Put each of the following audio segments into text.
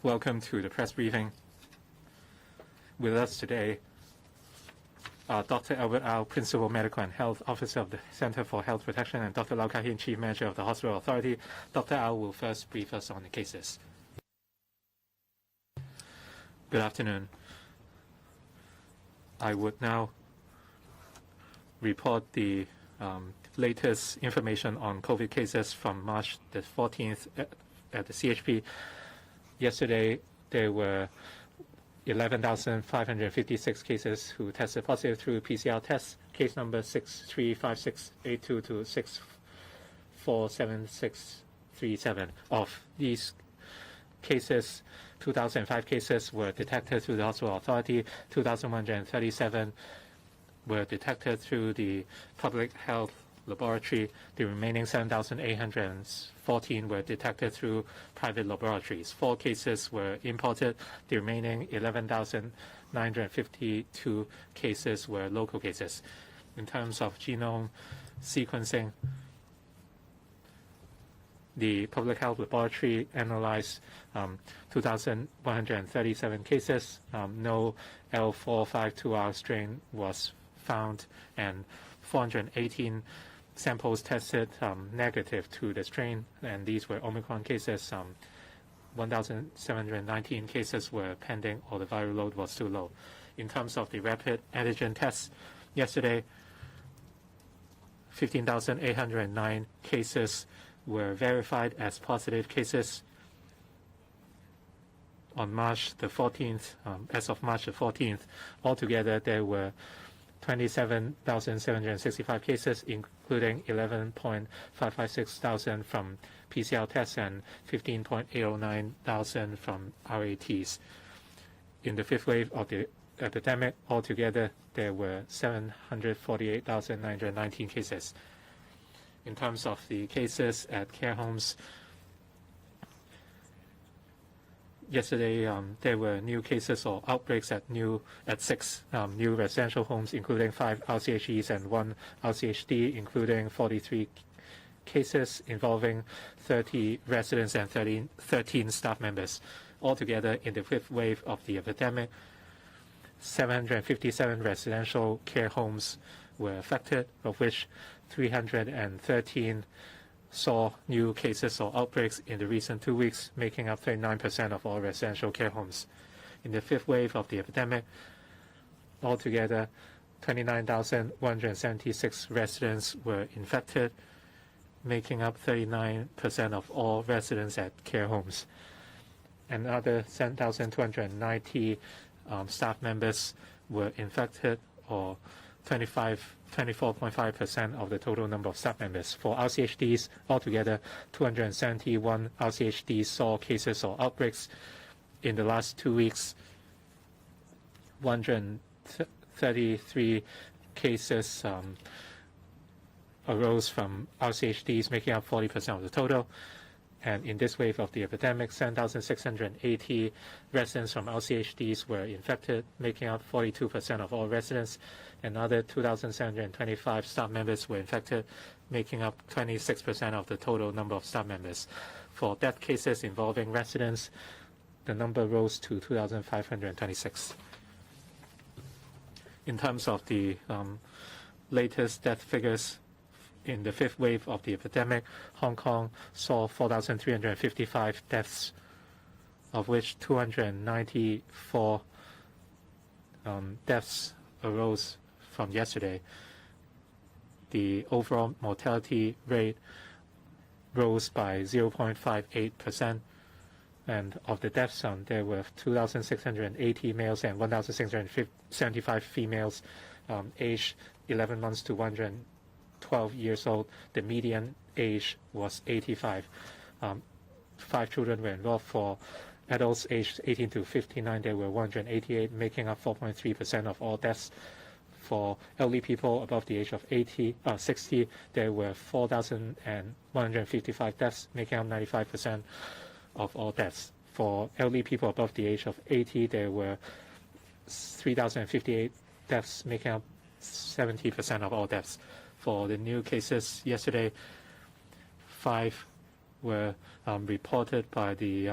Welcome to the press briefing. With us today are Dr. Albert Au, Principal Medical and Health Officer of the Center for Health Protection, and Dr. Lau Ka-hin, Chief Manager of the Hospital Authority. Dr. Au will first brief us on the cases. Good afternoon. I would now report the latest information on COVID cases from March the 14th at the CHP. Yesterday, there were 11,556 cases who tested positive through PCR tests. Case number 635682 to 647637. Of these cases, 2,005 cases were detected through the Hospital Authority, 2,137 were detected through the Public Health Laboratory. The remaining 7,814 were detected through private laboratories. 4 cases were imported. The remaining 11,952 cases were local cases. In terms of genome sequencing, the Public Health Laboratory analyzed 2,137 cases. No L452R strain was found, and 418 samples tested negative to the strain, and these were Omicron cases. 1,719 cases were pending, or the viral load was too low. In terms of the rapid antigen tests, yesterday, 15,809 cases were verified as positive cases. On March the 14th, as of March the 14th, altogether there were 27,765 cases, including 11.556 thousand from PCR tests and 15.809 thousand from RATs. In the fifth wave of the epidemic, altogether there were 748,919 cases. In terms of the cases at care homes, yesterday, there were new cases or outbreaks at 6 new residential homes, including 5 RCHEs and 1 RCHD, including 43 cases involving 30 residents and 13 staff members. Altogether, in the fifth wave of the epidemic, 757 residential care homes were affected, of which 313 saw new cases or outbreaks in the recent 2 weeks, making up 39% of all residential care homes. In the fifth wave of the epidemic, altogether 29,176 residents were infected, making up 39% of all residents at care homes. Another 10,290 staff members were infected, or 24.5% of the total number of staff members. For RCHDs, altogether 271 RCHDs saw cases or outbreaks in the last 2 weeks. 133 cases arose from RCHDs, making up 40% of the total. And in this wave of the epidemic, 7,680 residents from RCHDs were infected, making up 42% of all residents. Another 2,725 staff members were infected, making up 26% of the total number of staff members. For death cases involving residents, the number rose to 2,526. In terms of the latest death figures, in the fifth wave of the epidemic, Hong Kong saw 4,355 deaths, of which 294 deaths arose from yesterday. The overall mortality rate rose by 0.58%, and of the deaths, there were 2,680 males and 1,675 females, aged 11 months to 112 years old. The median age was 85. 5 children were involved. For adults aged 18 to 59, there were 188, making up 4.3% of all deaths. For elderly people above the age of 60, there were 4,155 deaths, making up 95% of all deaths. For elderly people above the age of 80, there were 3,058 deaths, making up 70% of all deaths. For the new cases yesterday, 5 were reported by the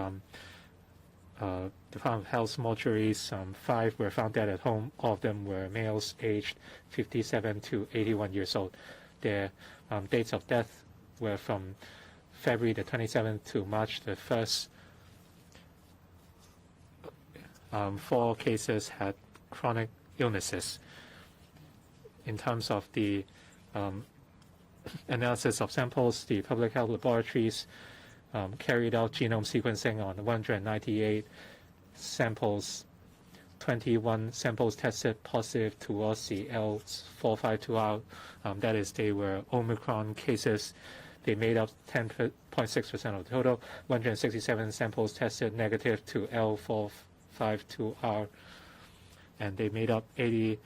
Department of Health mortuaries, 5 were found dead at home. All of them were males aged 57 to 81 years old. Their dates of death were from February the 27th to March the 1st. 4 cases had chronic illnesses. In terms of the analysis of samples, the public health laboratories carried out genome sequencing on 198 samples. 21 samples tested positive towards the L452R. That is, they were Omicron cases. They made up 10.6% of the total. 167 samples tested negative to L452R, and they made up 84%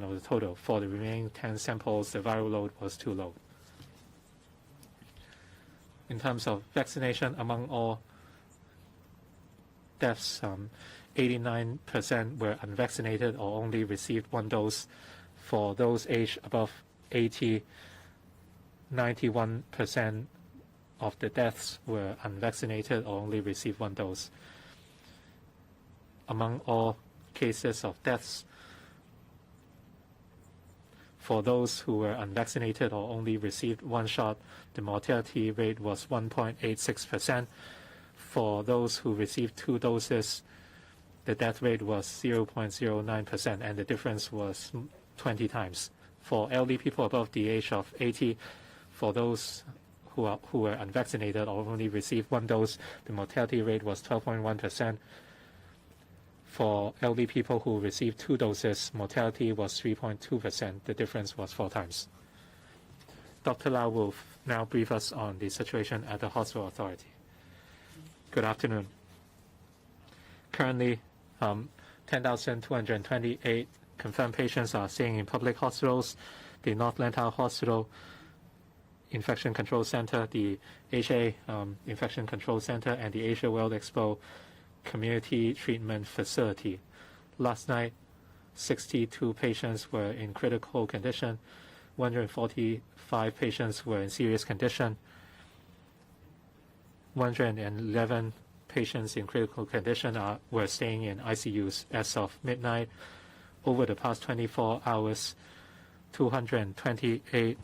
of the total. For the remaining 10 samples, the viral load was too low. In terms of vaccination, among all deaths, 89% were unvaccinated or only received 1 dose. For those aged above 80, 91% of the deaths were unvaccinated or only received 1 dose. Among all cases of deaths, for those who were unvaccinated or only received 1 shot, the mortality rate was 1.86%. For those who received 2 doses, the death rate was 0.09%, and the difference was 20 times. For elderly people above the age of 80, for those who were unvaccinated or only received 1 dose, the mortality rate was 12.1%. For elderly people who received 2 doses, mortality was 3.2%. The difference was 4 times. Dr. Lau will now brief us on the situation at the hospital authority. Good afternoon. Currently, 10,228 confirmed patients are staying in public hospitals. The North Lantau Hospital Infection Control Center, the HA Infection Control Center, and the Asia World Expo Community Treatment Facility. Last night, 62 patients were in critical condition. 145 patients were in serious condition. 111 patients in critical condition were staying in ICUs as of midnight. Over the past 24 hours, 228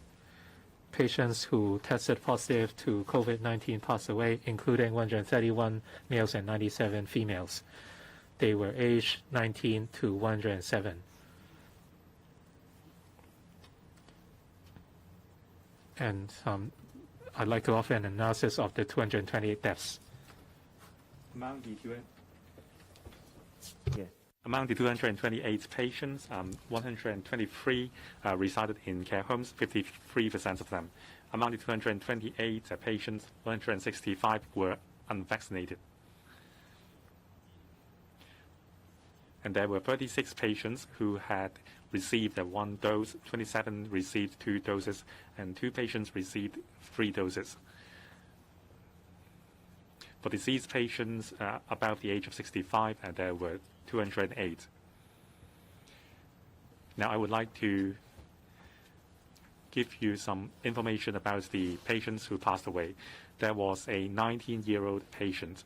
patients who tested positive to COVID-19 passed away, including 131 males and 97 females. They were aged 19 to 107. And I'd like to offer an analysis of the 228 deaths. Among the 228 patients, 123 resided in care homes, 53% of them. Among the 228 patients, 165 were unvaccinated. And there were 36 patients who had received 1 dose, 27 received 2 doses, and 2 patients received 3 doses. For diseased patients above the age of 65, there were 208. Now, I would like to give you some information about the patients who passed away. There was a 19-year-old patient.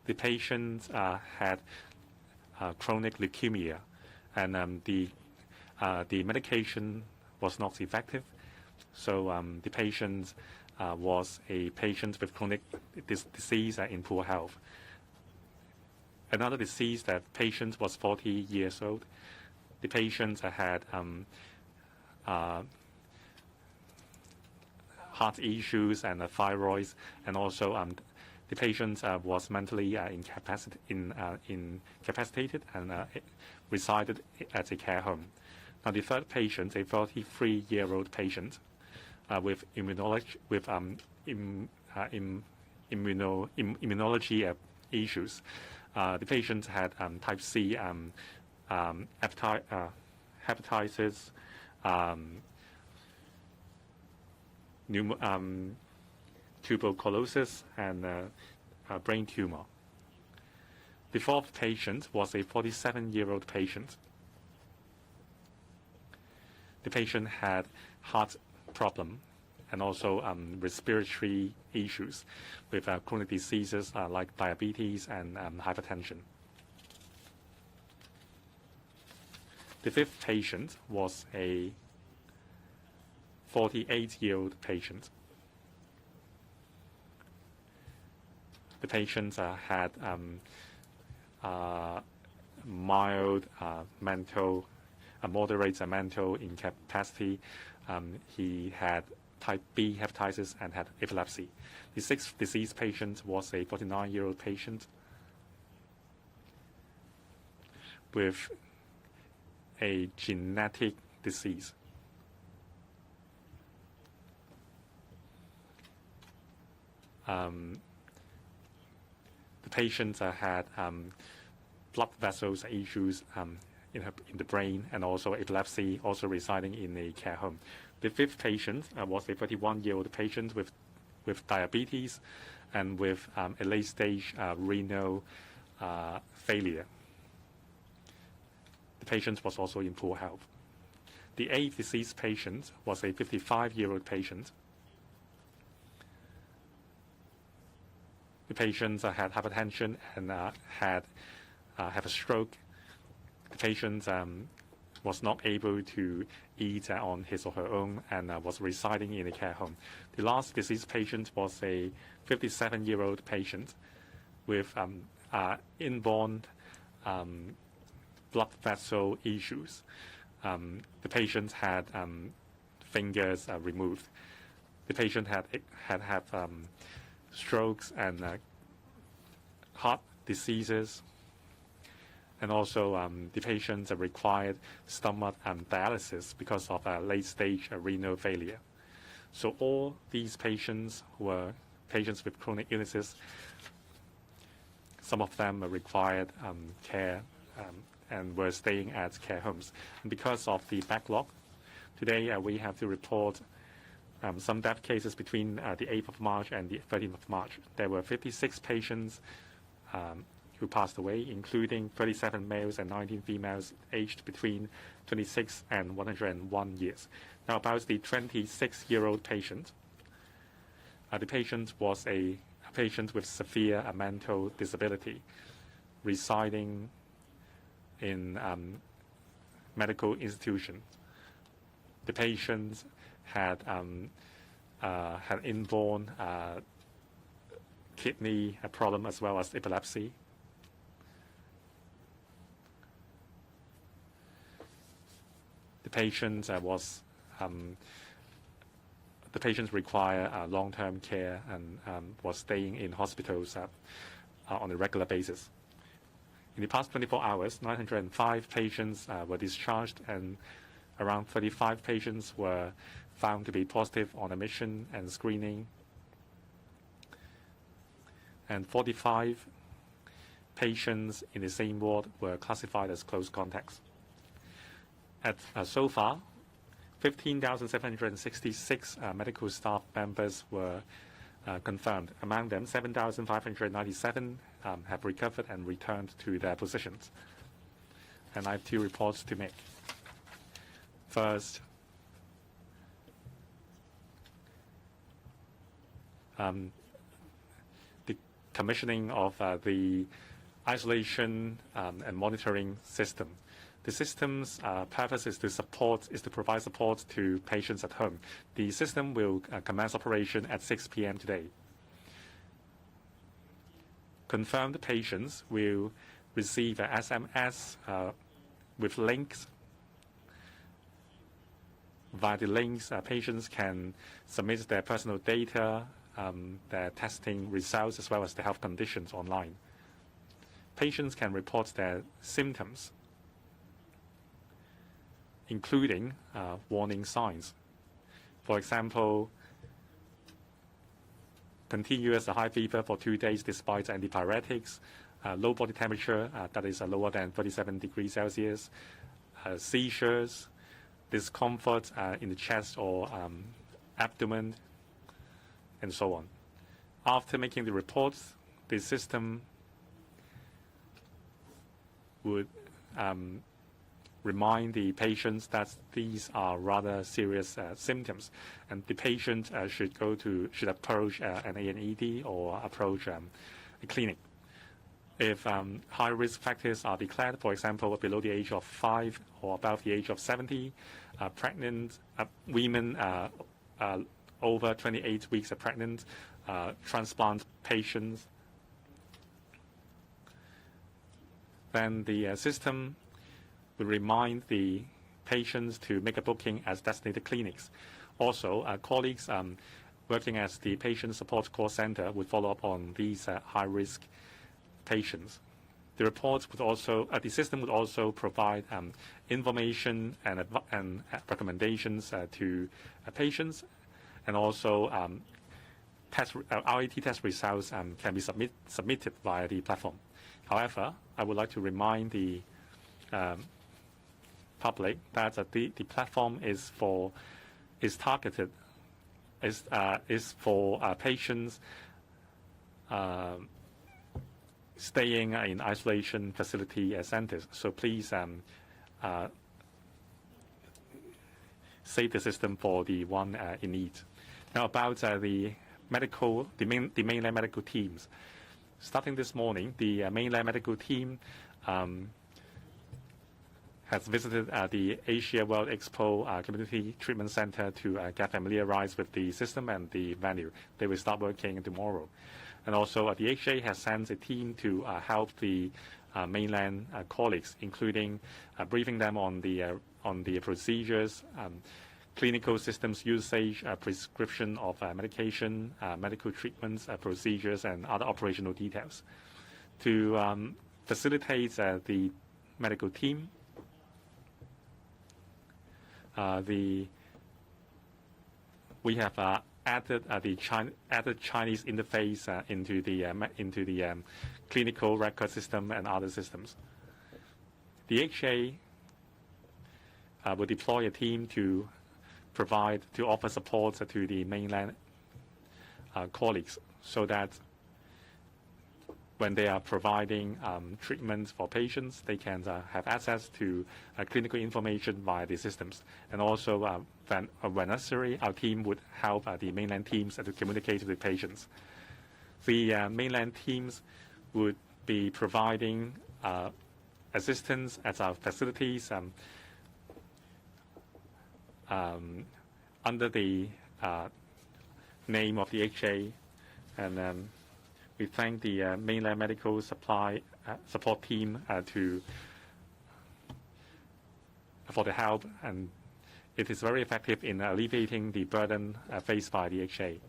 The patient had chronic leukemia, and the medication was not effective. So the patient was a patient with chronic disease in poor health. Another disease that patient was 40 years old. The patient had heart issues and thyroid, and also the patient was mentally incapacitated and resided at a care home. Now, the third patient, a 43-year-old patient with immunology issues. The patient had type C hepatitis, tuberculosis, and brain tumor. The fourth patient was a 47-year-old patient. The patient had heart problem and also respiratory issues with chronic diseases like diabetes and hypertension. The fifth patient was a 48-year-old patient. The patient had mild mental, moderate mental incapacity. He had type B hepatitis and had epilepsy. The sixth deceased patient was a 49-year-old patient with a genetic disease. The patient had blood vessels issues in the brain and also epilepsy, also residing in a care home. The fifth patient was a 31-year-old patient with diabetes and with a late-stage renal failure. The patient was also in poor health. The eighth deceased patient was a 55-year-old patient. The patient had hypertension and had a stroke. The patient was not able to eat on his or her own and was residing in a care home. The last deceased patient was a 57-year-old patient with inborn blood vessel issues. The patient had fingers removed. The patient had strokes and heart diseases, and also the patient required stomach dialysis because of late-stage renal failure. So all these patients were patients with chronic illnesses. Some of them required care and were staying at care homes. And because of the backlog, today we have to report some death cases between the 8th of March and the 13th of March. There were 56 patients who passed away, including 37 males and 19 females aged between 26 and 101 years. Now, about the 26-year-old patient, the patient was a patient with severe mental disability residing in medical institutions. The patient had inborn kidney problem as well as epilepsy. The patient required long-term care and was staying in hospitals on a regular basis. In the past 24 hours, 905 patients were discharged, and around 35 patients were found to be positive on admission and screening, and 45 patients in the same ward were classified as close contacts. So far, 15,766 medical staff members were confirmed. Among them, 7,597 have recovered and returned to their positions. And I have two reports to make. First, the commissioning of the isolation and monitoring system. The system's purpose is to provide support to patients at home. The system will commence operation at 6 p.m. today. Confirmed patients will receive an SMS with links. Via the links, patients can submit their personal data, their testing results, as well as their health conditions online. Patients can report their symptoms, including warning signs. For example, continuous high fever for 2 days despite antipyretics, low body temperature that is lower than 37 degrees Celsius, seizures, discomfort in the chest or abdomen, and so on. After making the reports, the system would remind the patients that these are rather serious symptoms, and the patient should approach an A&ED or approach a clinic. If high risk factors are declared, for example, below the age of 5 or above the age of 70, pregnant women over 28 weeks are pregnant, transplant patients, then the system will remind the patients to make a booking as designated clinics. Also, colleagues working as the patient support call center would follow up on these high-risk patients. The reports would also, the system would also provide information and recommendations to patients, and also RAT test results can be submitted via the platform. However, I would like to remind the public that the platform is targeted for patients staying in isolation facility centers. So please save the system for the one in need. Now about the mainland medical teams. Starting this morning, the mainland medical team has visited the Asia World Expo Community Treatment Center to get familiarized with the system and the venue. They will start working tomorrow. And also, the HA has sent a team to help the mainland colleagues, including briefing them on the procedures, clinical systems usage, prescription of medication, medical treatments, procedures, and other operational details. To facilitate the medical team, we have added Chinese interface into the clinical record system and other systems. The HA will deploy a team to offer support to the mainland colleagues, so that when they are providing treatment for patients, they can have access to clinical information via the systems. And also, when necessary, our team would help the mainland teams to communicate with patients. The mainland teams would be providing assistance at our facilities under the name of the HA, and we thank the mainland medical support team for the help, and it is very effective in alleviating the burden faced by the HA.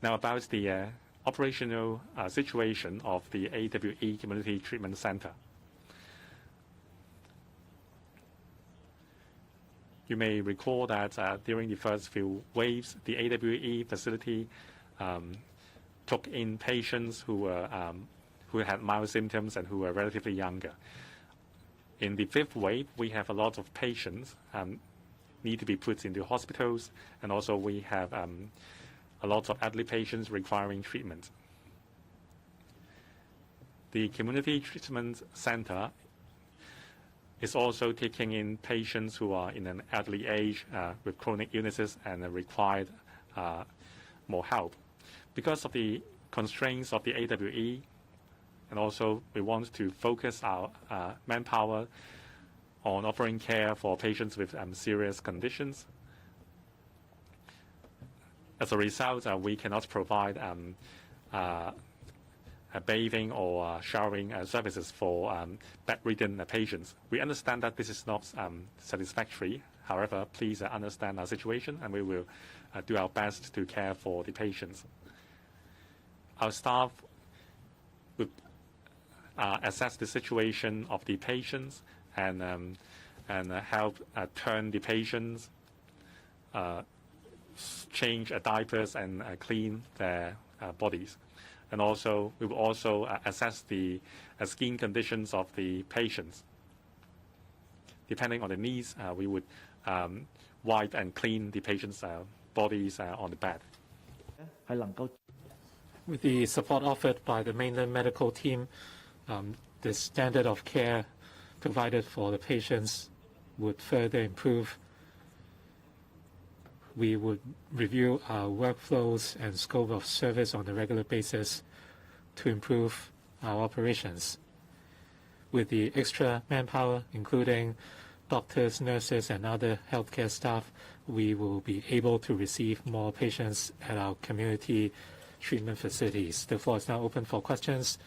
Now about the operational situation of the AWE Community Treatment Center. You may recall that during the first few waves, the AWE facility took in patients who had mild symptoms and who were relatively younger. In the fifth wave, we have a lot of patients need to be put into hospitals, and also we have a lot of elderly patients requiring treatment. The Community Treatment Center is also taking in patients who are in an elderly age with chronic illnesses and required more help. Because of the constraints of the AWE, and also we want to focus our manpower on offering care for patients with serious conditions. As a result, we cannot provide bathing or showering services for bedridden patients. We understand that this is not satisfactory. However, please understand our situation, and we will do our best to care for the patients. Our staff would assess the situation of the patients and help turn the patients, change diapers, and clean their bodies. And also, we will also assess the skin conditions of the patients. Depending on the needs, we would wipe and clean the patients' bodies on the bed. With the support offered by the mainland medical team, the standard of care provided for the patients would further improve. We would review our workflows and scope of service on a regular basis to improve our operations. With the extra manpower, including doctors, nurses, and other healthcare staff, we will be able to receive more patients at our community treatment facilities. The floor is now open for questions.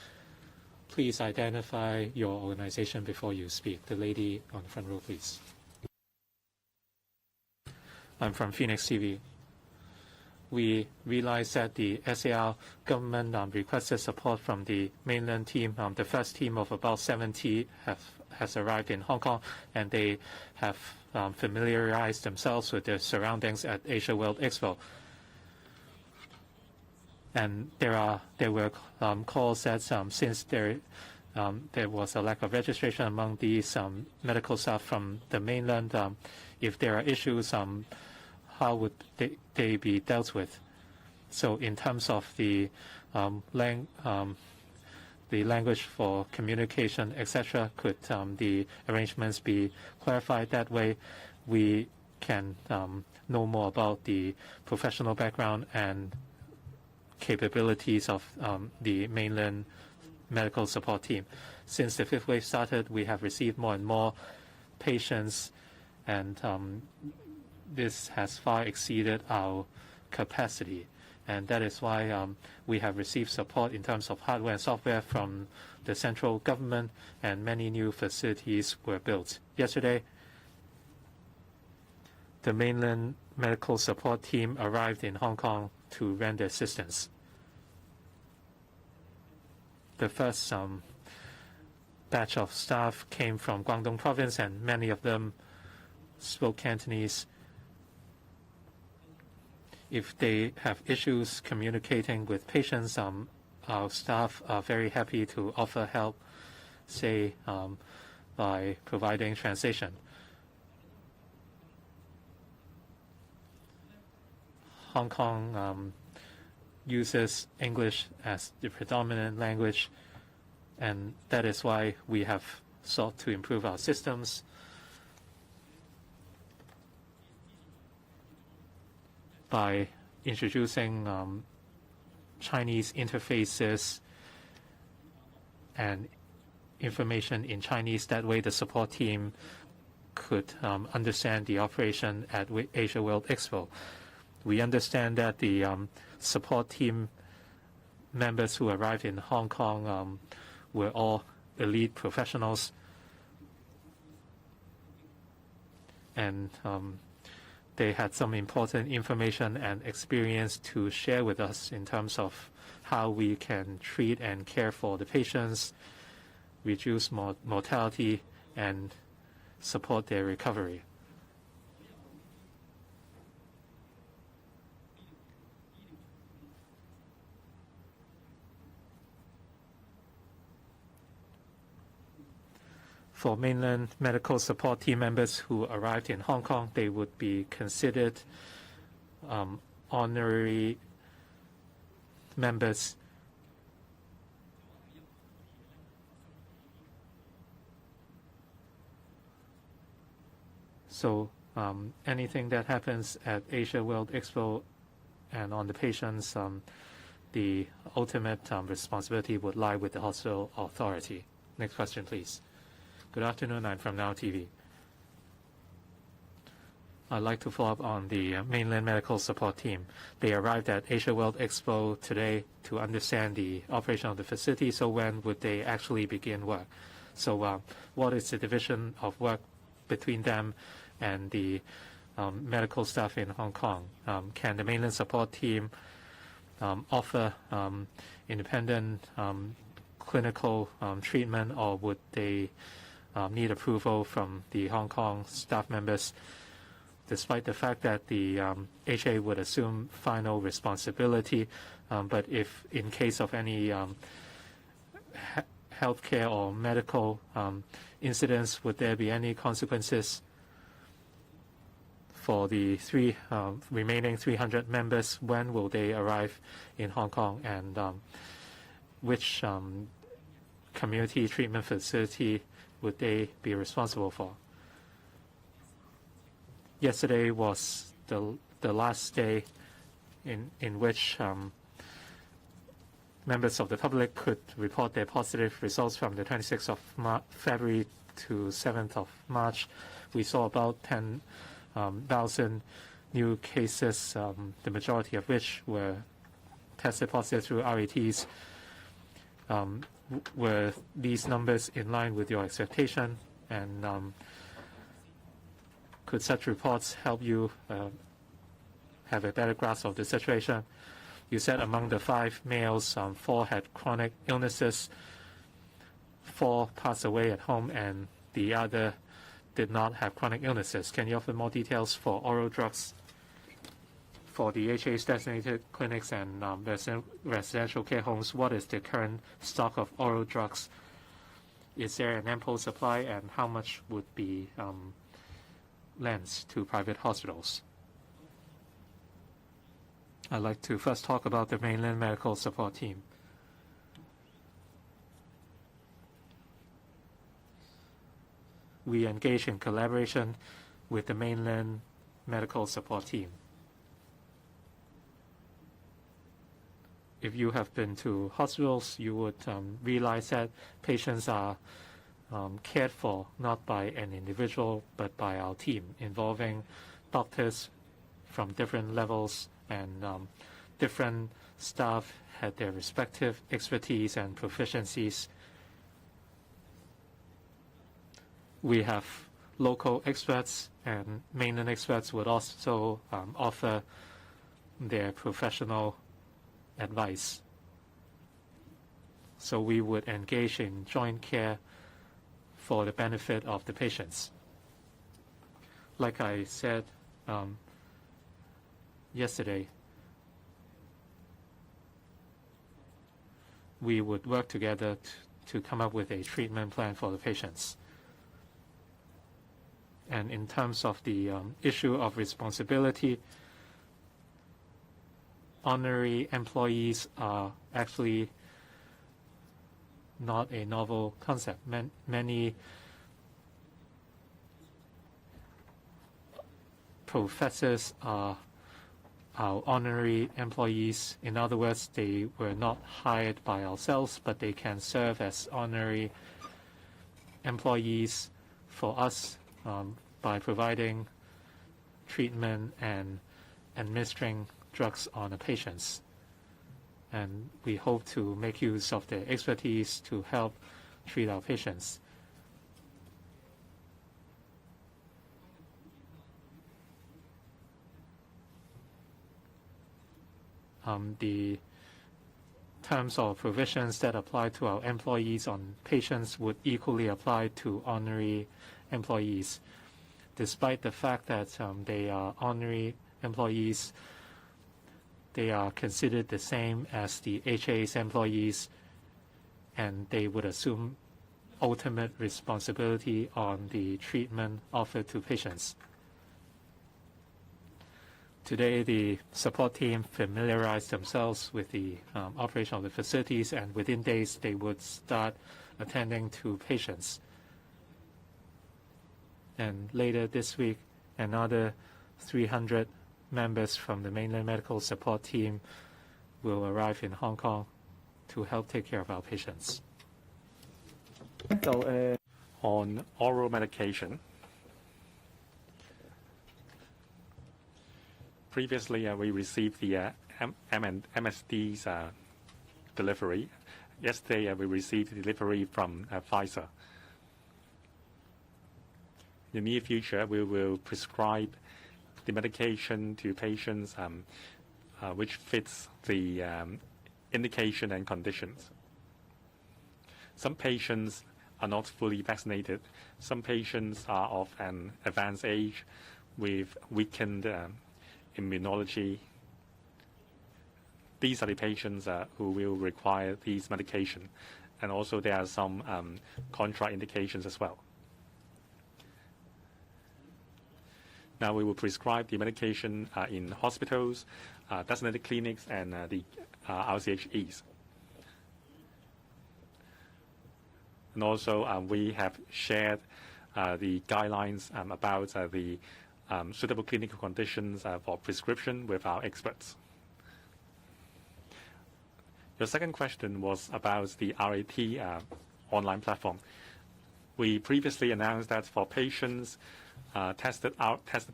Please identify your organization before you speak. The lady on the front row, please. I'm from Phoenix TV. We realized that the SAR government requested support from the mainland team. The first team of about 70 has arrived in Hong Kong, and they have familiarized themselves with the surroundings at Asia World Expo. And there were calls that since there was a lack of registration among these medical staff from the mainland, if there are issues, how would they be dealt with? So in terms of the language for communication, etc., could the arrangements be clarified that way? We can know more about the professional background and capabilities of the mainland medical support team. Since the fifth wave started, we have received more and more patients, and this has far exceeded our capacity, and that is why we have received support in terms of hardware and software from the central government, and many new facilities were built. Yesterday, the mainland medical support team arrived in Hong Kong to render assistance. The first batch of staff came from Guangdong province, and many of them spoke Cantonese. If they have issues communicating with patients, our staff are very happy to offer help, say, by providing translation. Hong Kong uses English as the predominant language, and that is why we have sought to improve our systems. By introducing Chinese interfaces and information in Chinese, that way the support team could understand the operation at Asia World Expo. We understand that the support team members who arrived in Hong Kong were all elite professionals, and they had some important information and experience to share with us in terms of how we can treat and care for the patients, reduce mortality, and support their recovery. For mainland medical support team members who arrived in Hong Kong, they would be considered honorary members. So anything that happens at Asia World Expo and on the patients, the ultimate responsibility would lie with the hospital authority. Next question, please. Good afternoon. I'm from Now TV. I'd like to follow up on the mainland medical support team. They arrived at Asia World Expo today to understand the operation of the facility. So when would they actually begin work? So what is the division of work between them and the medical staff in Hong Kong? Can the mainland support team offer independent clinical treatment, or would they need approval from the Hong Kong staff members, despite the fact that the HA would assume final responsibility? But if in case of any healthcare or medical incidents, would there be any consequences for the remaining 300 members? When will they arrive in Hong Kong, and which community treatment facility would they be responsible for? Yesterday was the last day in which members of the public could report their positive results from the 26th of February to 7th of March. We saw about 10,000 new cases, the majority of which were tested positive through RATs. Were these numbers in line with your expectation? And could such reports help you have a better grasp of the situation? You said among the 5 males, 4 had chronic illnesses, 4 passed away at home, and the other did not have chronic illnesses. Can you offer more details for oral drugs for the HA's designated clinics and residential care homes? What is the current stock of oral drugs? Is there an ample supply, and how much would be lent to private hospitals? I'd like to first talk about the mainland medical support team. We engage in collaboration with the mainland medical support team. If you have been to hospitals, you would realize that patients are cared for not by an individual but by our team, involving doctors from different levels, and different staff had their respective expertise and proficiencies. We have local experts, and mainland experts would also offer their professional advice. So we would engage in joint care for the benefit of the patients. Like I said yesterday, we would work together to come up with a treatment plan for the patients. And in terms of the issue of responsibility, honorary employees are actually not a novel concept. Many professors are our honorary employees. In other words, they were not hired by ourselves, but they can serve as honorary employees for us by providing treatment and administering drugs on the patients. And we hope to make use of their expertise to help treat our patients. The terms or provisions that apply to our employees on patients would equally apply to honorary employees. Despite the fact that they are honorary employees, they are considered the same as the HA's employees, and they would assume ultimate responsibility on the treatment offered to patients. Today, the support team familiarized themselves with the operation of the facilities, and within days, they would start attending to patients. And later this week, another 300 members from the mainland medical support team will arrive in Hong Kong to help take care of our patients. On oral medication, previously we received the MSD's delivery. Yesterday we received delivery from Pfizer. In the near future, we will prescribe the medication to patients which fits the indication and conditions. Some patients are not fully vaccinated. Some patients are of an advanced age with weakened immunology. These are the patients who will require these medication. And also there are some contraindications as well. Now we will prescribe the medication in hospitals, designated clinics, and the RCHEs. And also we have shared the guidelines about the suitable clinical conditions for prescription with our experts. Your second question was about the RAT online platform. We previously announced that for patients tested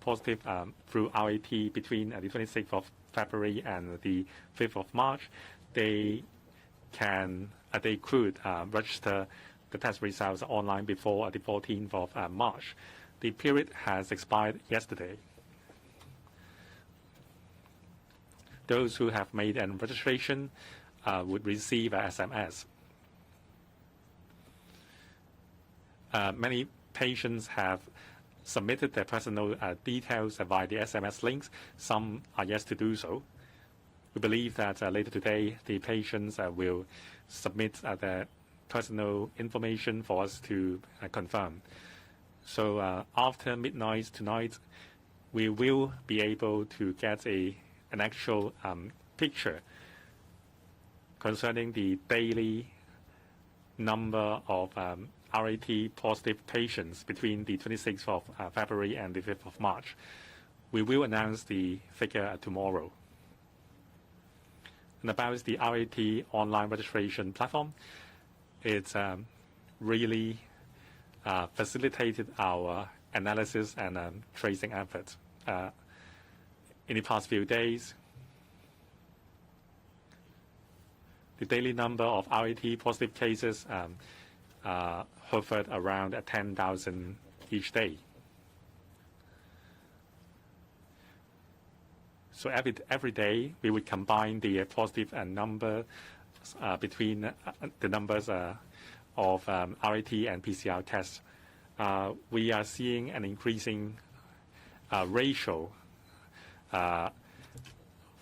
positive through RAT between the 26th of February and the 5th of March, they could register the test results online before the 14th of March. The period has expired yesterday. Those who have made an registration would receive a SMS. Many patients have submitted their personal details via the SMS links. Some are yet to do so. We believe that later today, the patients will submit their personal information for us to confirm. So after midnight tonight, we will be able to get an actual picture concerning the daily number of RAT positive patients between the 26th of February and the 5th of March. We will announce the figure tomorrow. And about the RAT online registration platform, it's really facilitated our analysis and tracing efforts. In the past few days, the daily number of RAT positive cases hovered around 10,000 each day. So every day, we would combine the positive number between the numbers of RAT and PCR tests. We are seeing an increasing ratio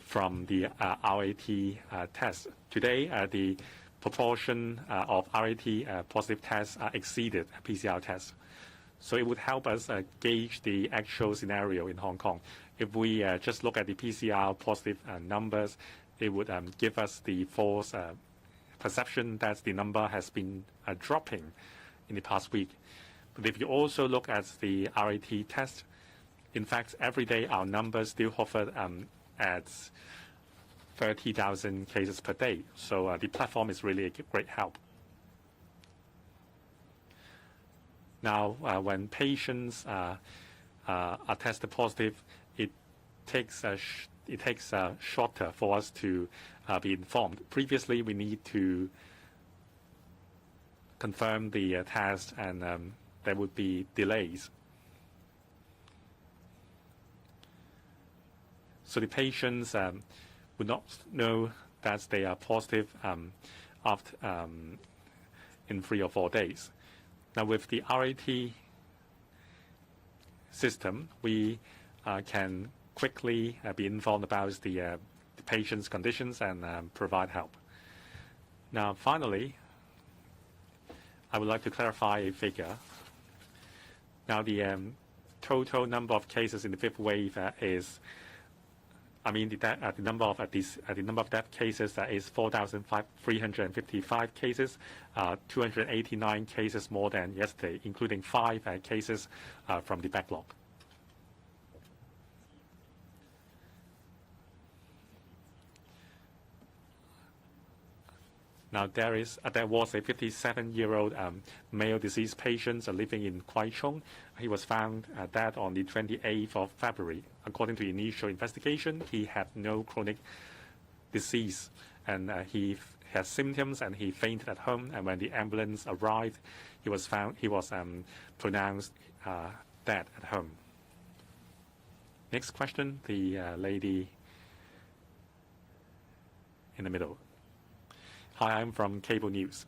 from the RAT tests. Today, the proportion of RAT positive tests exceeded PCR tests. So it would help us gauge the actual scenario in Hong Kong. If we just look at the PCR positive numbers, it would give us the false perception that the number has been dropping in the past week. But if you also look at the RAT test, in fact, every day our numbers still hover at 30,000 cases per day. So the platform is really a great help. Now, when patients are tested positive, it takes shorter for us to be informed. Previously, we need to confirm the test, and there would be delays. So the patients would not know that they are positive after in 3 or 4 days. Now, with the RAT system, we can quickly be informed about the patient's conditions and provide help. Now, finally, I would like to clarify a figure. Now, the total number of cases in the 5th wave is, the number of death cases is 4,355 cases, 289 cases more than yesterday, including 5 cases from the backlog. Now, there was a 57-year-old male disease patient living in Kwai Chung. He was found dead on the 28th of February. According to initial investigation, he had no chronic disease, and he had symptoms, and he fainted at home. And when the ambulance arrived, he was pronounced dead at home. Next question, the lady in the middle. Hi, I'm from Cable News.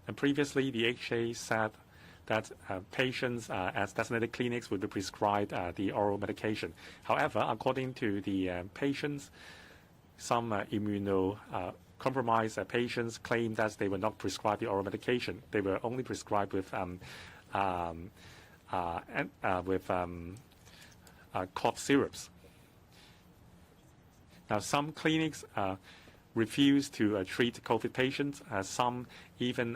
And previously, the HA said that patients at designated clinics would be prescribed the oral medication. However, according to the patients, some immunocompromised patients claim that they were not prescribed the oral medication. They were only prescribed with cough syrups. Now, some clinics refuse to treat COVID patients. Some even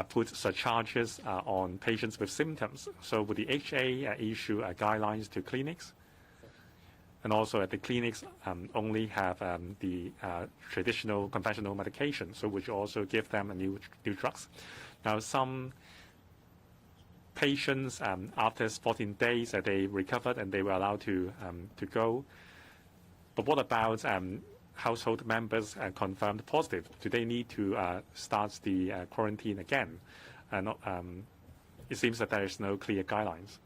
put surcharges on patients with symptoms. So would the HA issue guidelines to clinics? And also at the clinics only have the traditional conventional medication, so would you also give them a new drugs? Now some patients after 14 days they recovered and they were allowed to go. But what about household members confirmed positive? Do they need to start the quarantine again? And it seems that there is no clear guidelines.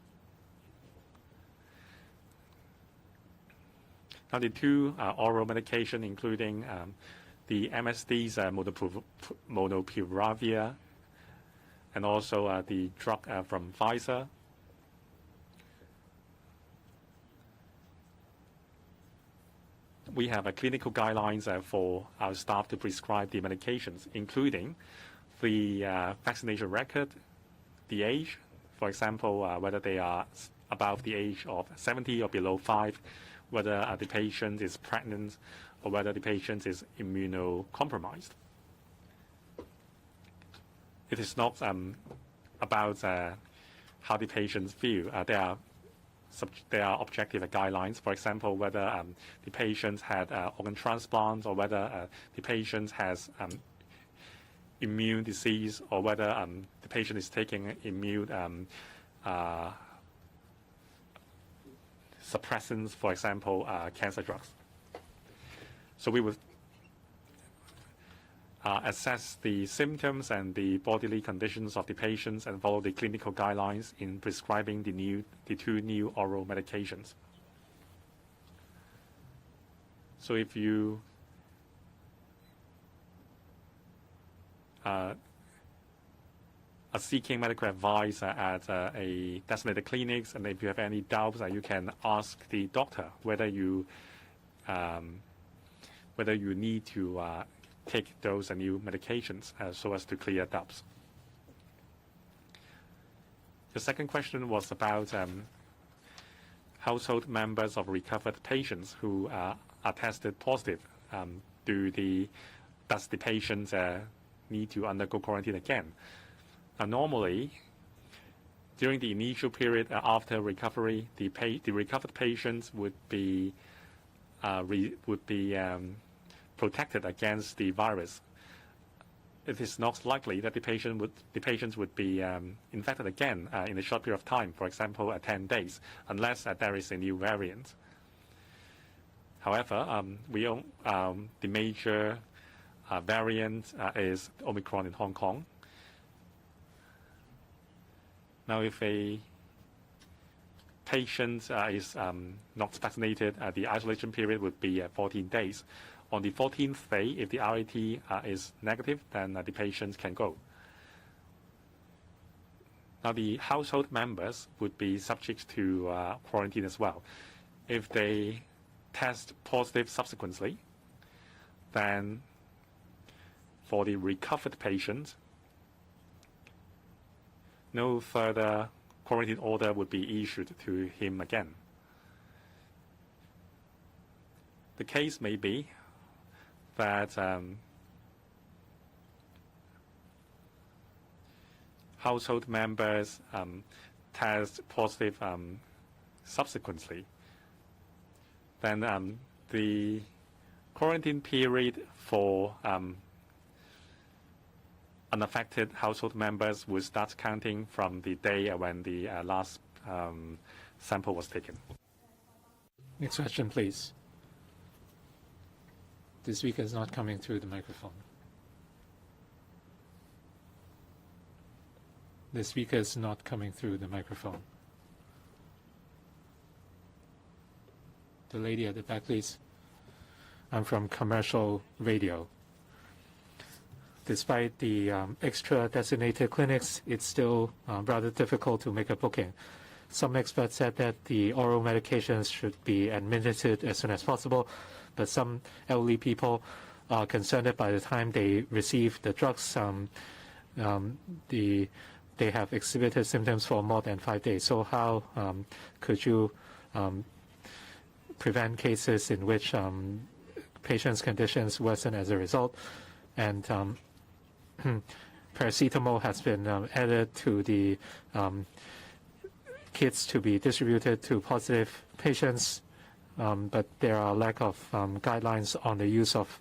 Now, the two oral medication, including the MSD's molnupiravir and also the drug from Pfizer, we have clinical guidelines for our staff to prescribe the medications, including the vaccination record, the age, for example, whether they are above the age of 70 or below 5, whether the patient is pregnant or whether the patient is immunocompromised. It is not about how the patients feel. There are objective guidelines, for example, whether the patient had organ transplant or whether the patient has immune disease or whether the patient is taking immune suppressants, for example, cancer drugs. So we would assess the symptoms and the bodily conditions of the patients and follow the clinical guidelines in prescribing the two new oral medications. So if you are seeking medical advice at a designated clinics, and if you have any doubts, you can ask the doctor whether you need to take those new medications so as to clear doubts. The second question was about household members of recovered patients who are tested positive. Does the patient need to undergo quarantine again? Normally, during the initial period after recovery, the recovered patients would be protected against the virus. It is not likely that the patients would be infected again in a short period of time, for example, 10 days, unless there is a new variant. However, the major variant is Omicron in Hong Kong. Now, if a patient is not vaccinated, the isolation period would be 14 days. On the 14th day, if the RAT is negative, then the patient can go. Now, the household members would be subject to quarantine as well. If they test positive subsequently, then for the recovered patient, no further quarantine order would be issued to him again. The case may be that household members test positive subsequently. Then the quarantine period for unaffected household members will start counting from the day when the last sample was taken. Next question, please. The speaker is not coming through the microphone. The speaker is not coming through the microphone. The lady at the back, please. I'm from Commercial Radio. Despite the extra designated clinics, it's still rather difficult to make a booking. Some experts said that the oral medications should be administered as soon as possible, but some elderly people are concerned that by the time they receive the drugs, they have exhibited symptoms for more than 5 days. So how could you prevent cases in which patients' conditions worsen as a result? And paracetamol has been added to the kits to be distributed to positive patients, but there are lack of guidelines on the use of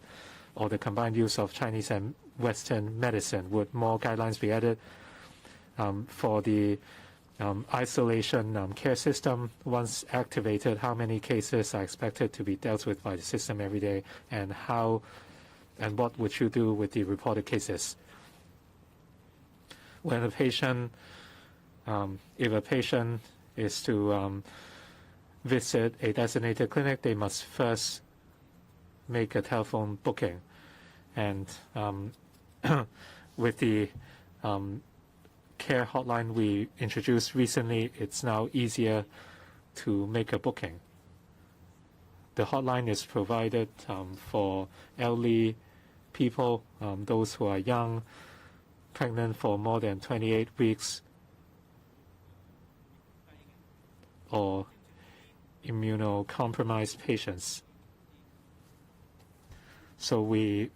or the combined use of Chinese and Western medicine. Would more guidelines be added for the isolation care system? Once activated, how many cases are expected to be dealt with by the system every day, and what would you do with the reported cases? When a patient, if a patient is to visit a designated clinic, they must first make a telephone booking. And with the care hotline we introduced recently, it's now easier to make a booking. The hotline is provided for elderly people, those who are young, pregnant for more than 28 weeks, or immunocompromised patients. So we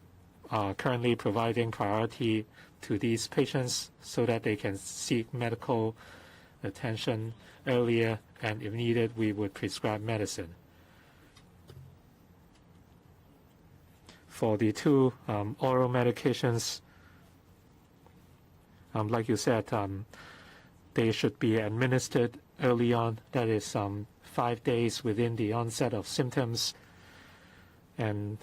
are currently providing priority to these patients so that they can seek medical attention earlier, and if needed, we would prescribe medicine. For the two oral medications, like you said, they should be administered early on, that is 5 days within the onset of symptoms. And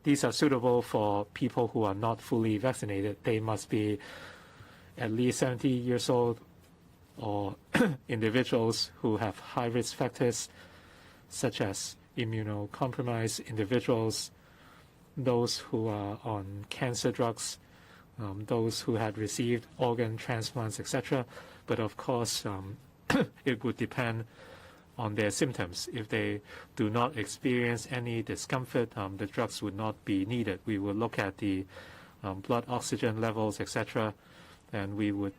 these are suitable for people who are not fully vaccinated. They must be at least 70 years old, or individuals who have high-risk factors, such as immunocompromised individuals, those who are on cancer drugs, those who had received organ transplants, etc. But of course, it would depend on their symptoms. If they do not experience any discomfort, the drugs would not be needed. We will look at the blood oxygen levels, etc., and we would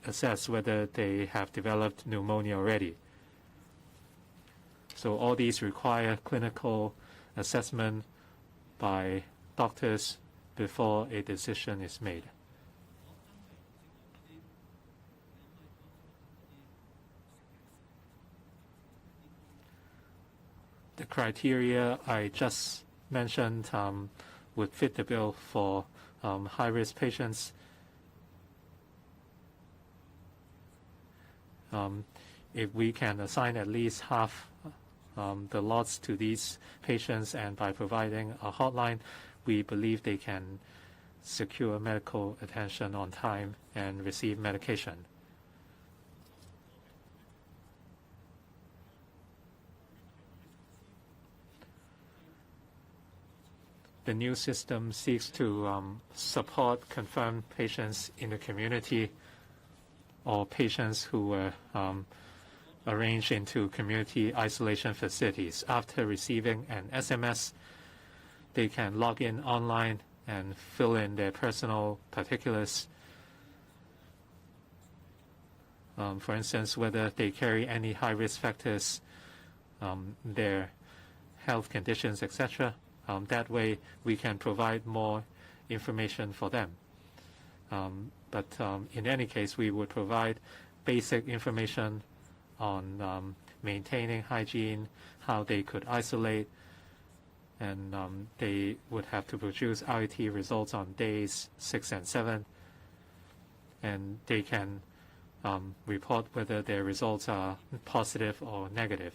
assess whether they have developed pneumonia already. So all these require clinical assessment by doctors before a decision is made. The criteria I just mentioned would fit the bill for high-risk patients. If we can assign at least half the lots to these patients, and by providing a hotline, we believe they can secure medical attention on time and receive medication. The new system seeks to support confirmed patients in the community, or patients who were arranged into community isolation facilities. After receiving an SMS, they can log in online and fill in their personal particulars. For instance, whether they carry any high-risk factors, their health conditions, etc. That way, we can provide more information for them. But in any case, we would provide basic information on maintaining hygiene, how they could isolate, and they would have to produce RET results on days 6 and 7, and they can report whether their results are positive or negative.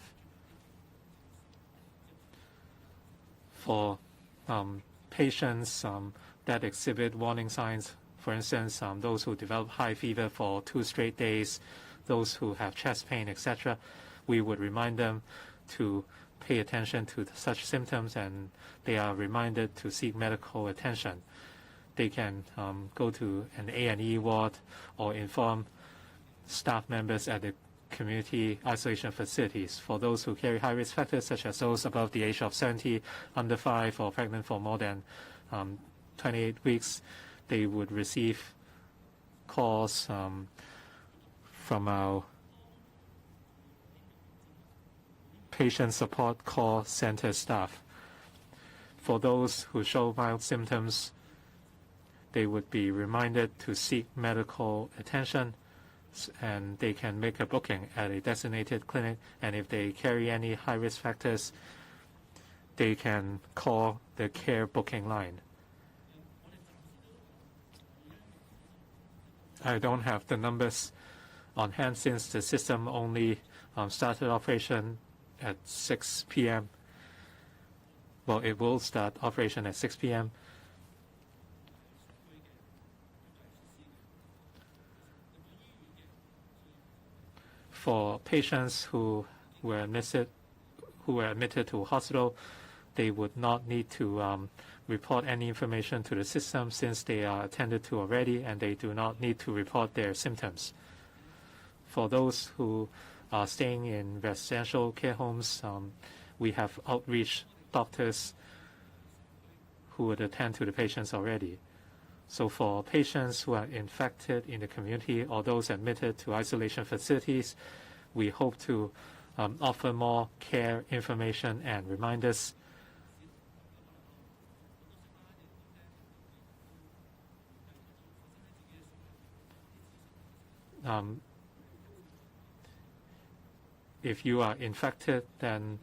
For patients that exhibit warning signs, for instance, those who develop high fever for 2 straight days, those who have chest pain, etc., we would remind them to pay attention to such symptoms, and they are reminded to seek medical attention. They can go to an A&E ward or inform staff members at the community isolation facilities. For those who carry high-risk factors, such as those above the age of 70, under 5, or pregnant for more than 28 weeks, they would receive calls from our patient support call center staff. For those who show mild symptoms, they would be reminded to seek medical attention, and they can make a booking at a designated clinic. And if they carry any high-risk factors, they can call the care booking line. I don't have the numbers on hand since the system only started operation at 6 p.m. Well, it will start operation at 6 p.m. For patients who were admitted to hospital, they would not need to report any information to the system since they are attended to already, and they do not need to report their symptoms. For those who are staying in residential care homes, we have outreach doctors who would attend to the patients already. So for patients who are infected in the community or those admitted to isolation facilities, we hope to offer more care information and reminders. If you are infected, then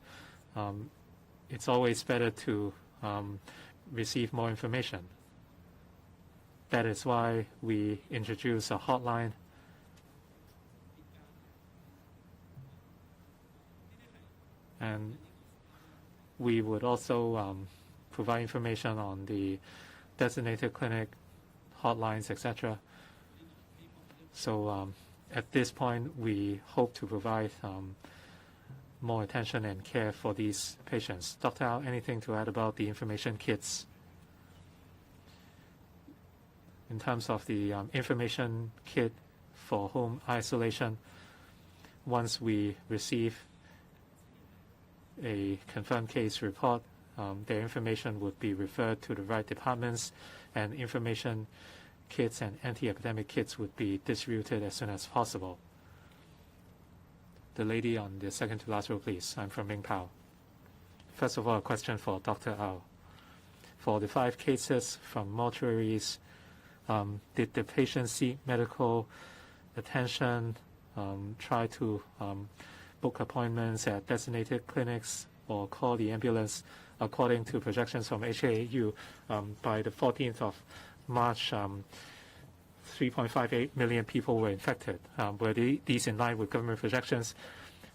it's always better to receive more information. That is why we introduce a hotline. And we would also provide information on the designated clinic, hotlines, etc. So at this point, we hope to provide more attention and care for these patients. Dr. Au, anything to add about the information kits? In terms of the information kit for home isolation, once we receive a confirmed case report, their information would be referred to the right departments, and information kits and anti-epidemic kits would be distributed as soon as possible. The lady on the second to last row, please. I'm from Ming Pao. First of all, a question for Dr. Au. For the 5 cases from mortuaries, did the patient seek medical attention, try to book appointments at designated clinics, or call the ambulance? According to projections from HAAU, by the 14th of March, 3.58 million people were infected. Were these in line with government projections?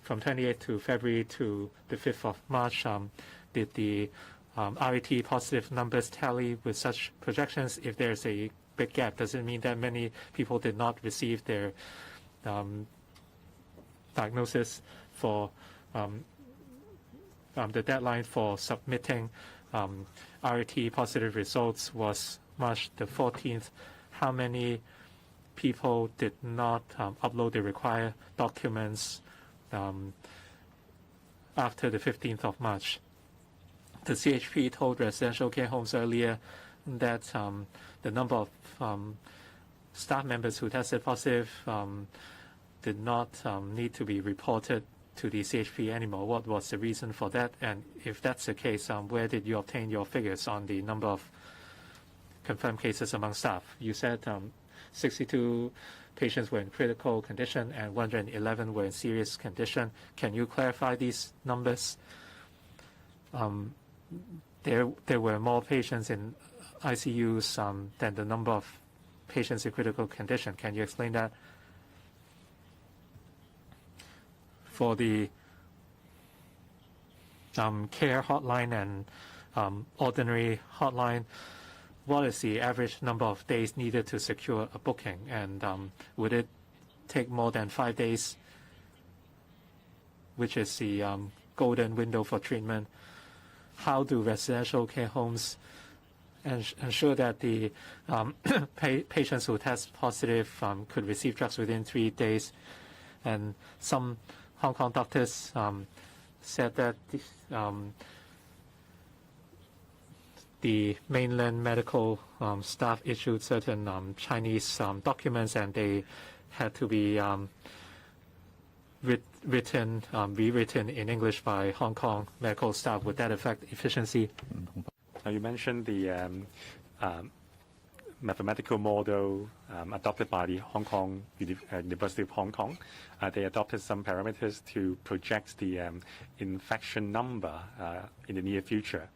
From 28th to February to the 5th of March, did the RET positive numbers tally with such projections? If there's a big gap, does it mean that many people did not receive their diagnosis? For the deadline for submitting RET positive results was March the 14th. How many people did not upload the required documents after the 15th of March? The CHP told residential care homes earlier that the number of staff members who tested positive did not need to be reported to the CHP anymore. What was the reason for that? And if that's the case, where did you obtain your figures on the number of confirmed cases among staff? You said 62 patients were in critical condition and 111 were in serious condition. Can you clarify these numbers? There were more patients in ICUs than the number of patients in critical condition. Can you explain that? For the care hotline and ordinary hotline, what is the average number of days needed to secure a booking? And would it take more than 5 days, which is the golden window for treatment? How do residential care homes ensure that the patients who test positive could receive drugs within 3 days? And some Hong Kong doctors said that the mainland medical staff issued certain Chinese documents, and they had to be rewritten in English by Hong Kong medical staff. Would that affect efficiency? Now you mentioned the mathematical model adopted by the University of Hong Kong. They adopted some parameters to project the infection number in the near future.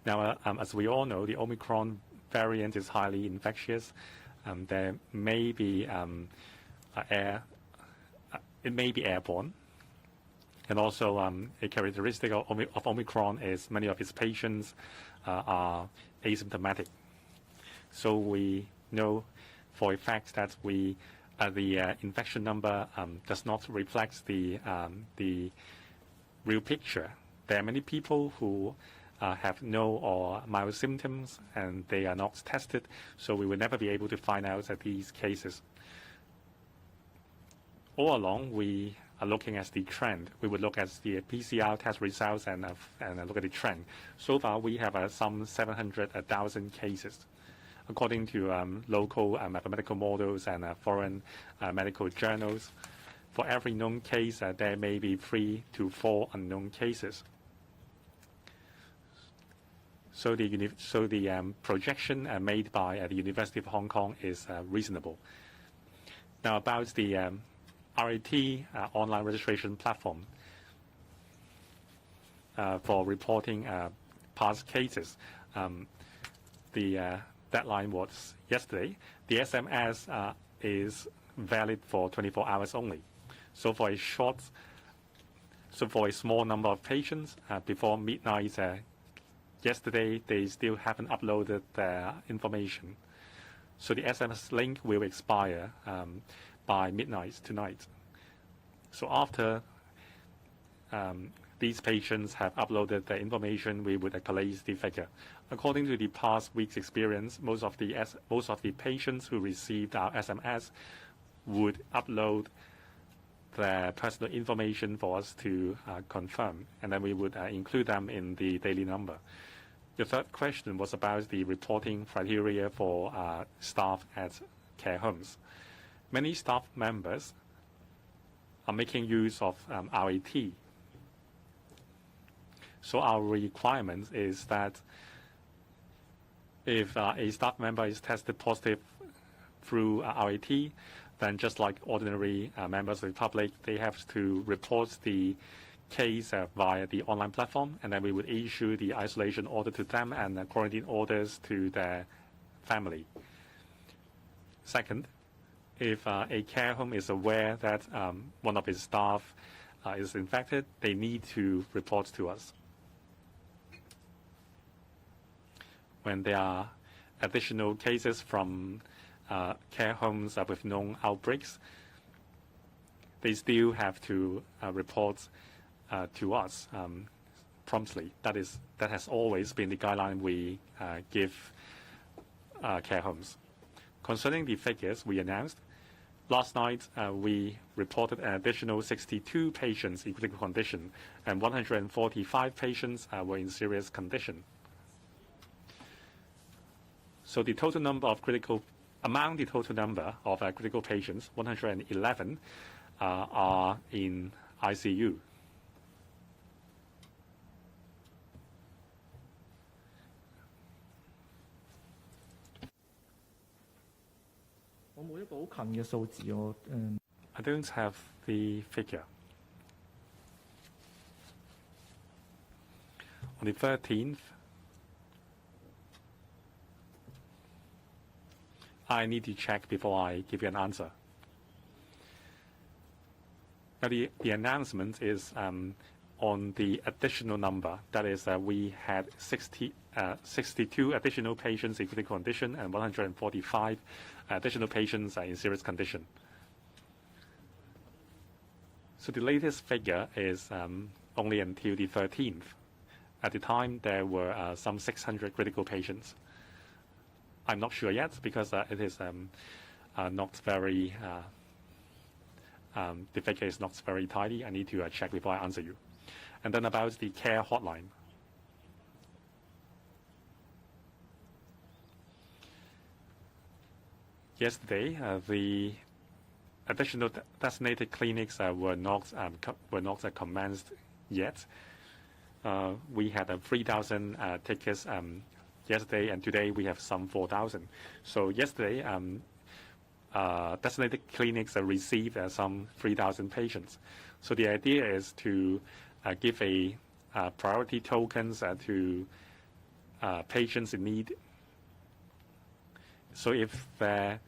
Now, as we all know, the Omicron variant is highly infectious. There may be it may be airborne. And also, a characteristic of Omicron is many of its patients are asymptomatic. So we know for a fact that the infection number does not reflect the real picture. There are many people who have no or mild symptoms and they are not tested, so we will never be able to find out these cases. All along, we are looking at the trend. We would look at the PCR test results and look at the trend. So far, we have some 700,000 cases. According to local mathematical models and foreign medical journals, for every known case, there may be 3 to 4 unknown cases. So the projection made by the University of Hong Kong is reasonable. Now about the RAT online registration platform for reporting past cases. The deadline was yesterday. The SMS is valid for 24 hours only. So for a small number of patients before midnight yesterday, they still haven't uploaded their information. So the SMS link will expire by midnight tonight. So after these patients have uploaded their information, we would collate the figure. According to the past week's experience, most of the patients who received our SMS would upload their personal information for us to confirm, and then we would include them in the daily number. The third question was about the reporting criteria for staff at care homes. Many staff members are making use of RAT. So our requirement is that if a staff member is tested positive through RAT, then just like ordinary members of the public, they have to report the case via the online platform, and then we would issue the isolation order to them and quarantine orders to their family. Second, if a care home is aware that one of its staff is infected, they need to report to us. When there are additional cases from care homes with known outbreaks, they still have to report to us promptly. That has always been the guideline we give care homes. Concerning the figures we announced, last night we reported an additional 62 patients in critical condition, and 145 patients were in serious condition. So the total number of critical patients, 111, are in ICU. I don't have the figure. On the 13th, I need to check before I give you an answer. Now the announcement is on the additional number. That is, we had 62 additional patients in critical condition and 145 additional patients in serious condition. So the latest figure is only until the 13th. At the time, there were some 600 critical patients. I'm not sure yet because it is not very, the figure is not very tidy. I need to check before I answer you. And then about the care hotline. Yesterday, the additional designated clinics were not commenced yet. We had 3,000 tickets yesterday, and today we have some 4,000. So yesterday, designated clinics received some 3,000 patients. So the idea is to give a priority tokens to patients in need. So if their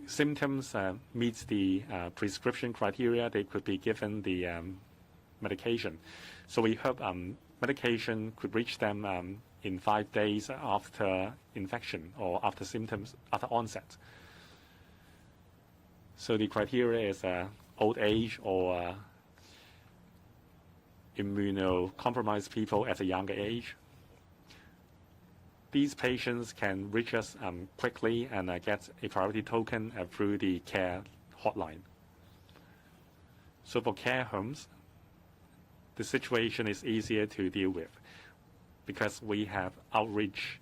symptoms meets the prescription criteria, they could be given the medication. So we hope medication could reach them in 5 days after infection or after symptoms, after onset. So the criteria is old age or immunocompromised people at a younger age. These patients can reach us quickly and get a priority token through the care hotline. So for care homes, the situation is easier to deal with because we have outreach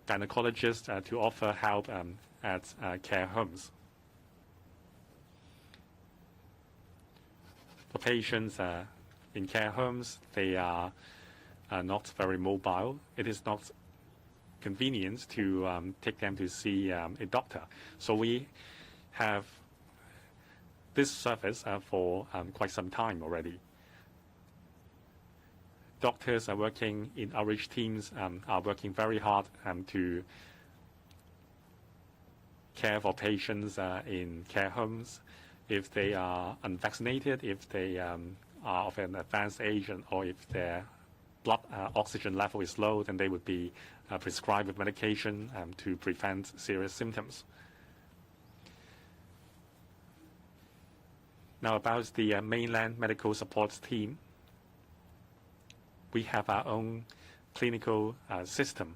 gynecologists to offer help at care homes. For patients in care homes, they are not very mobile. It is not convenient to take them to see a doctor. So we have this service for quite some time already. Doctors are working in outreach teams, are working very hard to care for patients in care homes. If they are unvaccinated, if they are of an advanced age, or if their blood oxygen level is low, then they would be prescribed with medication to prevent serious symptoms. Now about the mainland medical support team. We have our own clinical system.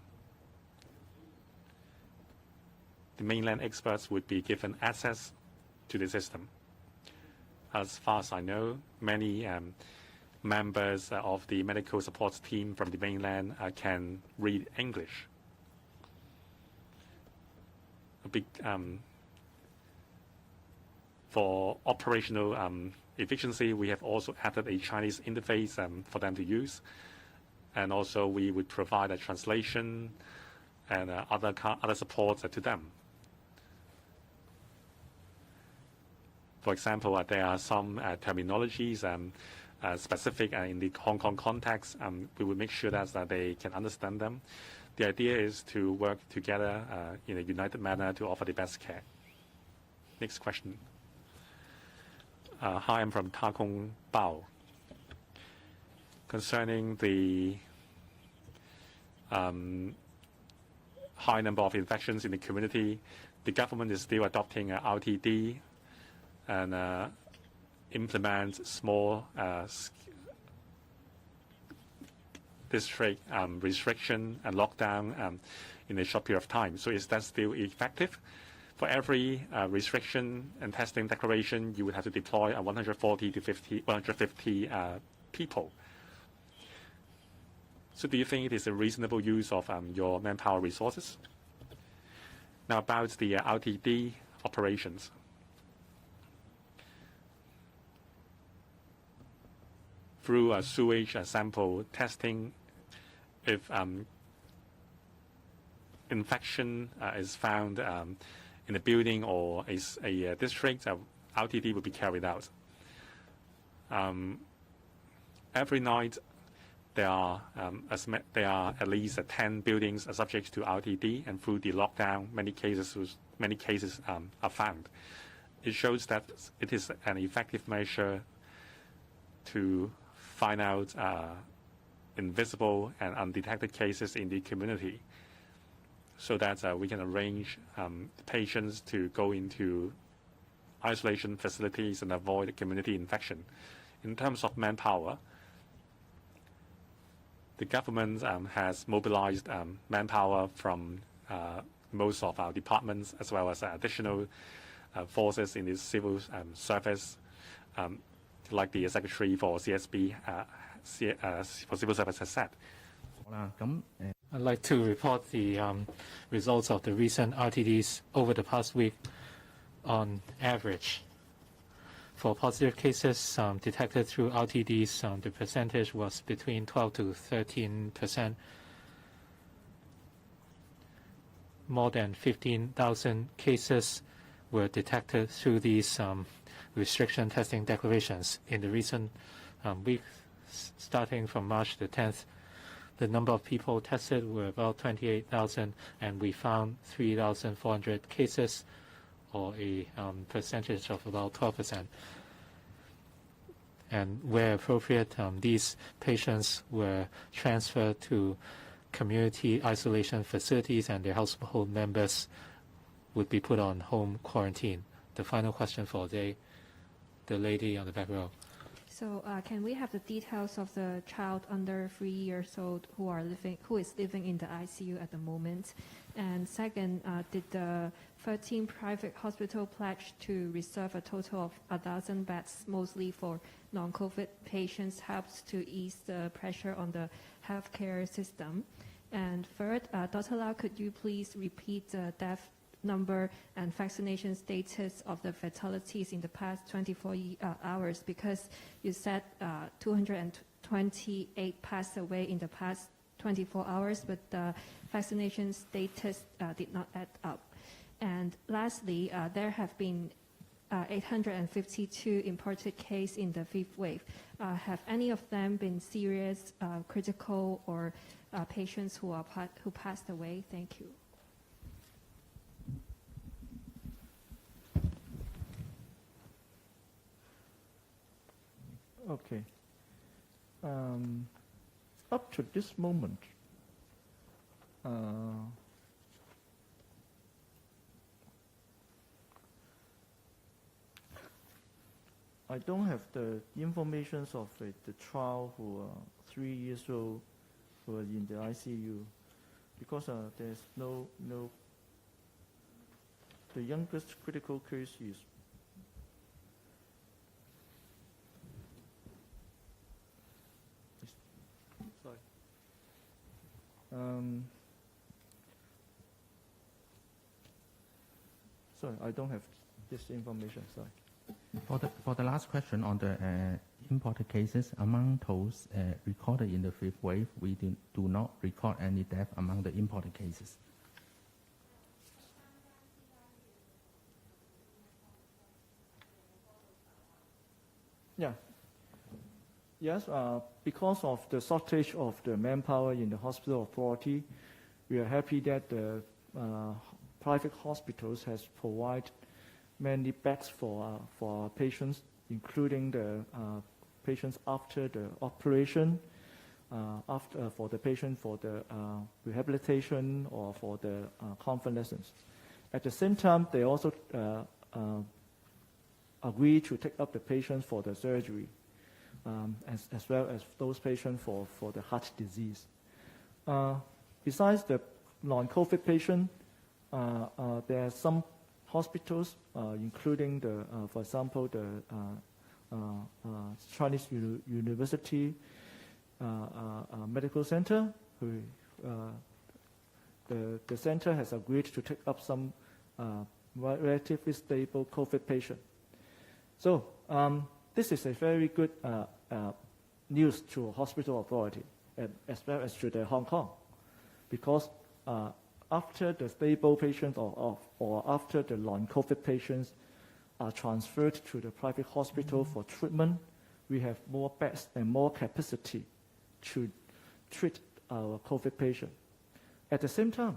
The mainland experts would be given access to the system. As far as I know, many members of the medical support team from the mainland can read English. A big for operational efficiency, we have also added a Chinese interface for them to use. And also we would provide a translation and other support to them. For example, there are some terminologies specific in the Hong Kong context. We will make sure that they can understand them. The idea is to work together in a united manner to offer the best care. Next question. Hi, I'm from Ta Kung Bao. Concerning the high number of infections in the community, the government is still adopting RTD and implement small district restriction and lockdown in a short period of time. So is that still effective? For every restriction and testing declaration, you would have to deploy 140 to 150 people. So do you think it is a reasonable use of your manpower resources? Now about the RTD operations. Through sewage sample testing, if infection is found in a building or a district, RTD will be carried out. Every night, there are at least 10 buildings subject to RTD, and through the lockdown, many cases are found. It shows that it is an effective measure to find out invisible and undetected cases in the community, so that we can arrange patients to go into isolation facilities and avoid community infection. In terms of manpower, the government has mobilized manpower from most of our departments, as well as additional forces in the civil service, like the Secretary for CSB, for Civil Service has said. I'd like to report the results of the recent RTDs over the past week. On average, For positive cases detected through RTDs, the percentage was between 12 to 13%. More than 15,000 cases were detected through these restriction testing declarations in the recent week, starting from March the 10th. The number of people tested were about 28,000, and we found 3,400 cases, or a percentage of about 12%. And where appropriate, these patients were transferred to community isolation facilities, and their household members would be put on home quarantine. The final question for the day, the lady on the back row. So can we have the details of the child under 3 years old who is living in the ICU at the moment? And second, did the 13 private hospital pledge to reserve a total of 1,000 beds, mostly for non-COVID patients, helps to ease the pressure on the healthcare system? And third, Dr. Lau, could you please repeat the death number and vaccination status of the fatalities in the past 24 hours? Because you said 228 passed away in the past 24 hours, but the vaccination status did not add up. And lastly, there have been 852 imported cases in the fifth wave. Have any of them been serious, critical, or patients who passed away? Thank you. Okay. Up to this moment, I don't have the information of the child who are 3 years old who are in the ICU, because there's no. The youngest critical case is sorry, I don't have this information. Sorry. For the last question on the imported cases, among those recorded in the fifth wave, we do not record any death among the imported cases. Yeah. Yes, because of the shortage of the manpower in the hospital authority, we are happy that the private hospitals has provided many beds for our patients, including the patients after the operation, for the patient for the rehabilitation or for the convalescence. At the same time, they also agree to take up the patients for the surgery, as well as those patients for the heart disease. Besides the non-COVID patient, there are some hospitals, including the, for example, the Chinese University Medical Center. The center has agreed to take up some relatively stable COVID patient. So this is a very good news to hospital authority, as well as to the Hong Kong, because after the stable patients or after the non-COVID patients are transferred to the private hospital for treatment, we have more beds and more capacity to treat our COVID patient. At the same time,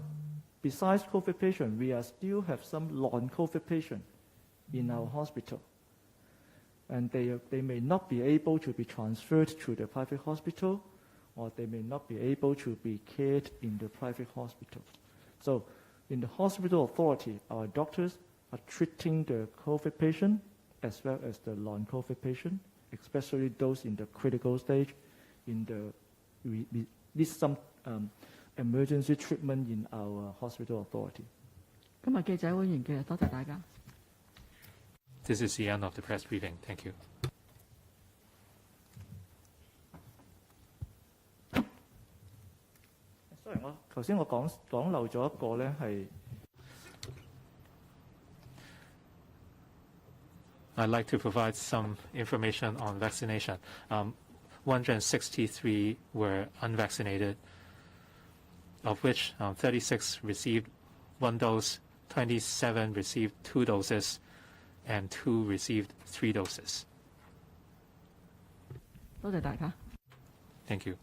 besides COVID patient, we still have some non-COVID patient in our hospital. And they may not be able to be transferred to the private hospital, or they may not be able to be cared in the private hospital. So in the hospital authority, our doctors are treating the COVID patient as well as the non-COVID patient, especially those in the critical stage. We need some emergency treatment in our hospital authority. 今日記者會完結，多謝大家。This is the end of the press briefing. Thank you. 我頭先講漏咗一個咧，係 I'd like to provide some information on vaccination. 163 were unvaccinated, of which 36 received 1 dose, 27 received 2 doses, and 2 received 3 doses. 多謝大家。 Thank you.